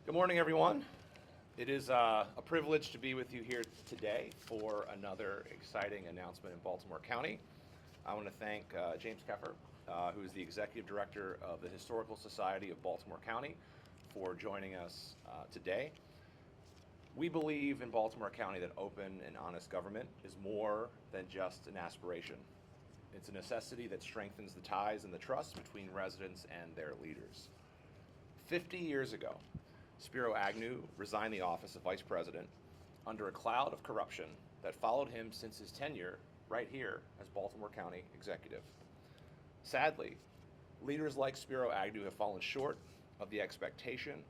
Good morning, everyone. It is a privilege to be with you here today for another exciting announcement in Baltimore County. I want to thank James Keffer, who is the Executive Director of the Historical Society of Baltimore County, for joining us today. We believe in Baltimore County that open and honest government is more than just an aspiration. It's a necessity that strengthens the ties and the trust between residents and their leaders. 50 years ago, Spiro Agnew resigned the office of Vice President under a cloud of corruption that followed him since his tenure right here as Baltimore County Executive. Sadly, leaders like Spiro Agnew have fallen short of the expectation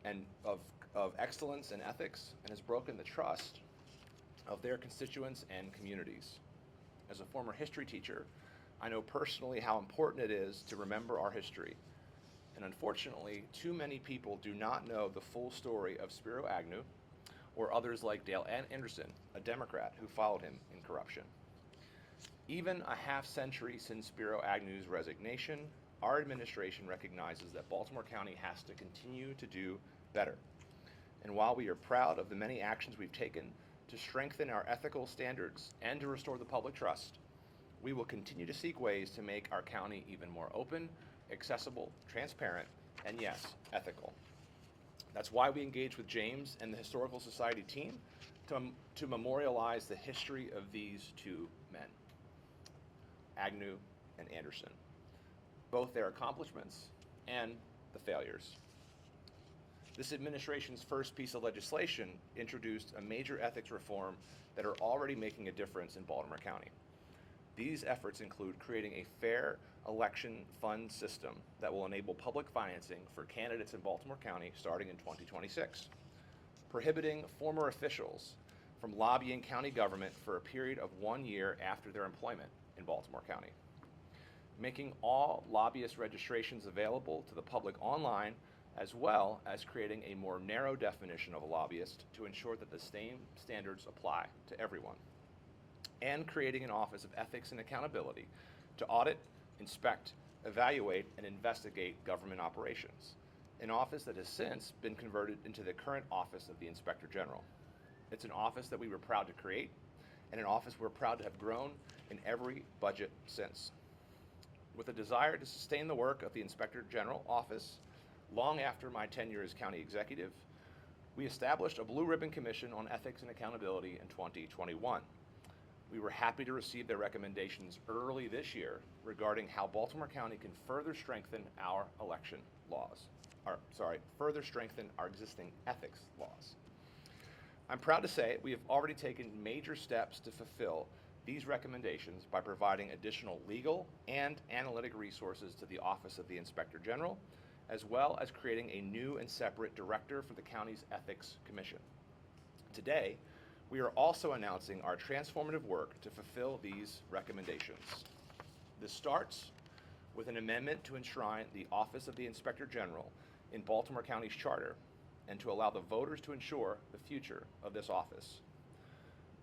and of excellence and ethics and has broken the trust of their constituents and communities. As a former history teacher, I know personally how important it is to remember our history. And unfortunately, too many people do not know the full story of Spiro Agnew or others like Dale Anderson, a Democrat who followed him in corruption. Even a half century since Spiro Agnew's resignation, our administration recognizes that Baltimore County has to continue to do better. And while we are proud of the many actions we've taken to strengthen our ethical standards and to restore the public trust, we will continue to seek ways to make our county even more open, accessible, transparent, and yes, ethical. That's why we engage with James and the Historical Society team to memorialize the history of these two men, Agnew and Anderson, both their accomplishments and the failures. This administration's first piece of legislation introduced a major ethics reform that are already making a difference in Baltimore County. These efforts include creating a fair election fund system that will enable public financing for candidates in Baltimore County starting in 2026, prohibiting former officials from lobbying county government for a period of 1 year after their employment in Baltimore County, making all lobbyist registrations available to the public online, as well as creating a more narrow definition of a lobbyist to ensure that the same standards apply to everyone, and creating an Office of Ethics and Accountability to audit, inspect, evaluate, and investigate government operations, an office that has since been converted into the current Office of the Inspector General. It's an office that we were proud to create, and an office we're proud to have grown in every budget since. With a desire to sustain the work of the Inspector General Office long after my tenure as County Executive, we established a Blue Ribbon Commission on Ethics and Accountability in 2021. We were happy to receive their recommendations early this year regarding how Baltimore County can further strengthen our election laws, further strengthen our existing ethics laws. I'm proud to say we have already taken major steps to fulfill these recommendations by providing additional legal and analytic resources to the Office of the Inspector General, as well as creating a new and separate director for the county's Ethics Commission. Today, we are also announcing our transformative work to fulfill these recommendations. This starts with an amendment to enshrine the Office of the Inspector General in Baltimore County's charter and to allow the voters to ensure the future of this office.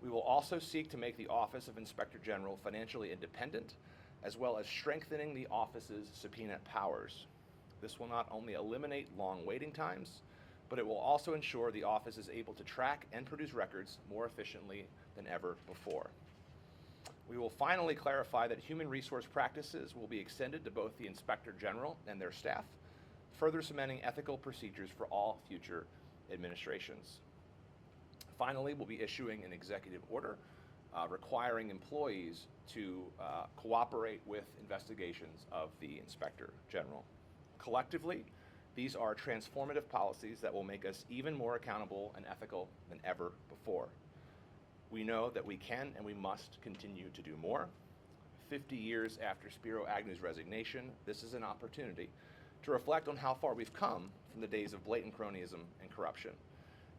We will also seek to make the Office of Inspector General financially independent, as well as strengthening the office's subpoena powers. This will not only eliminate long waiting times, but it will also ensure the office is able to track and produce records more efficiently than ever before. We will finally clarify that human resource practices will be extended to both the Inspector General and their staff, further cementing ethical procedures for all future administrations. Finally, we'll be issuing an executive order requiring employees to cooperate with investigations of the Inspector General. Collectively, these are transformative policies that will make us even more accountable and ethical than ever before. We know that we can and we must continue to do more. 50 years after Spiro Agnew's resignation, this is an opportunity to reflect on how far we've come from the days of blatant cronyism and corruption.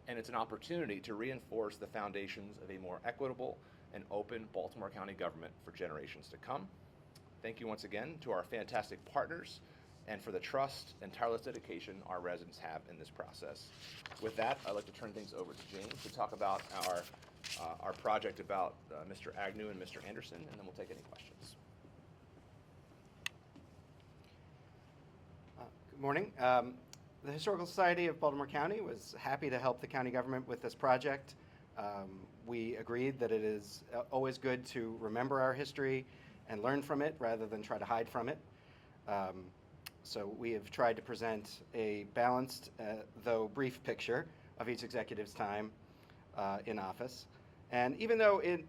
And it's an opportunity to reinforce the foundations of a more equitable and open Baltimore County government for generations to come. Thank you once again to our fantastic partners and for the trust and tireless dedication our residents have in this process. With that, I'd like to turn things over to James to talk about our project about Mr. Agnew and Mr. Anderson, and then we'll take any questions. Good morning. The Historical Society of Baltimore County was happy to help the county government with this project. We agreed that it is always good to remember our history and learn from it rather than try to hide from it. So we have tried to present a balanced, though brief picture of each executive's time in office. And even though it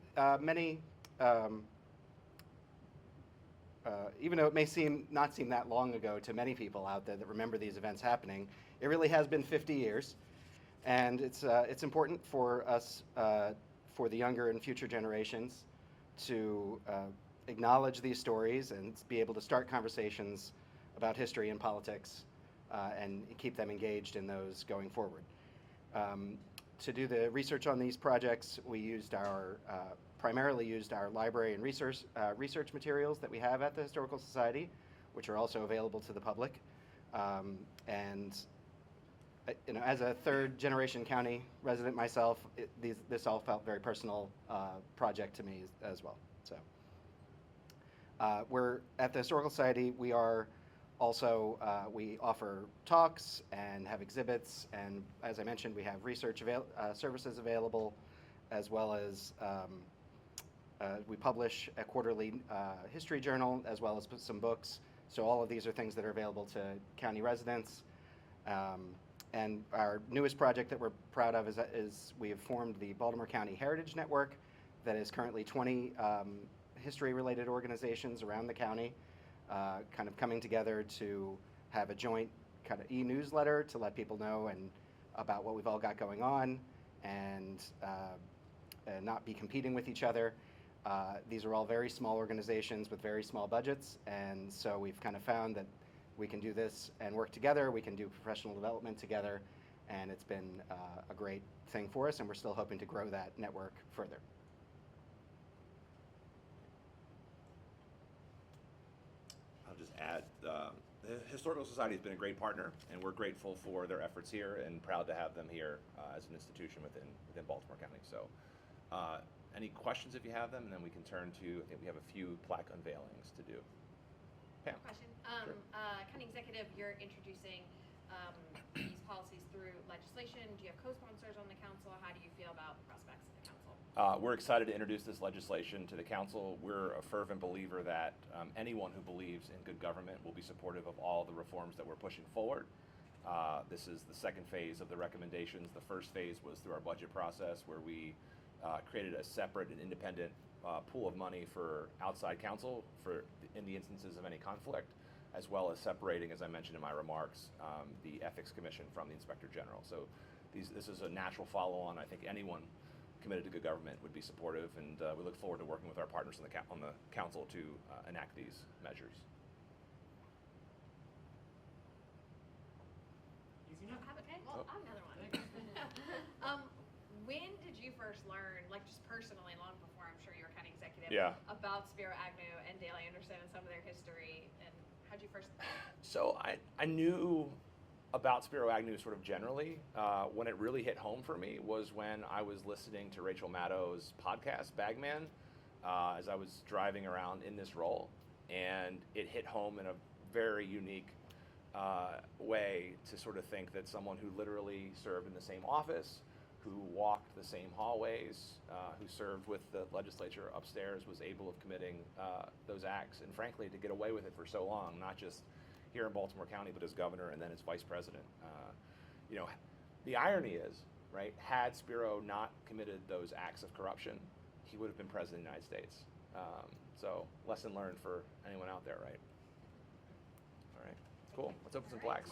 even though it may not seem that long ago to many people out there that remember these events happening, it really has been 50 years. And it's important for us, for the younger and future generations, to acknowledge these stories and be able to start conversations about history and politics and keep them engaged in those going forward. To do the research on these projects, we primarily used our library and research materials that we have at the Historical Society, which are also available to the public. As a third-generation county resident myself, this all felt very personal project to me as well. So, we're at the Historical Society. We are also we offer talks and have exhibits, and as I mentioned, we have research services available, as well as we publish a quarterly history journal, as well as some books. So all of these are things that are available to county residents. And our newest project that we're proud of is we have formed the Baltimore County Heritage Network that is currently 20 history-related organizations around the county kind of coming together to have a joint kind of e-newsletter to let people know and about what we've all got going on and not be competing with each other. These are all very small organizations with very small budgets, and so we've kind of found that we can do this and work together. We can do professional development together, and it's been a great thing for us, and we're still hoping to grow that network further. I'll just add, the Historical Society has been a great partner, and we're grateful for their efforts here and proud to have them here as an institution within Baltimore County. So any questions if you have them, and then we can turn to, I think we have a few plaque unveilings to do. Pam. Question. Sure. County Executive, you're introducing these policies through legislation. Do you have co-sponsors on the council? How do you feel about the prospects of the council? We're excited to introduce this legislation to the council. We're a fervent believer that anyone who believes in good government will be supportive of all the reforms that we're pushing forward. This is the second phase of the recommendations. The first phase was through our budget process, where we created a separate and independent pool of money for outside counsel in the instances of any conflict, as well as separating, as I mentioned in my remarks, the Ethics Commission from the Inspector General. So this is a natural follow-on. I think anyone committed to good government would be supportive, and we look forward to working with our partners on the council to enact these measures. Easy enough. Okay, well, I have another one. When did you first learn, like just personally, long before I'm sure you were county executive, about Spiro Agnew and Dale Anderson and some of their history, and how'd you first? So I knew about Spiro Agnew sort of generally. When it really hit home for me was when I was listening to Rachel Maddow's podcast, Bagman, as I was driving around in this role, and it hit home in a very unique way to sort of think that someone who literally served in the same office, who walked the same hallways, who served with the legislature upstairs, was able of committing those acts, and frankly, to get away with it for so long, not just here in Baltimore County, but as governor and then as vice president. The irony is, right, had Spiro not committed those acts of corruption, he would have been president of the United States. So lesson learned for anyone out there, right? All right, cool. Let's open some plaques.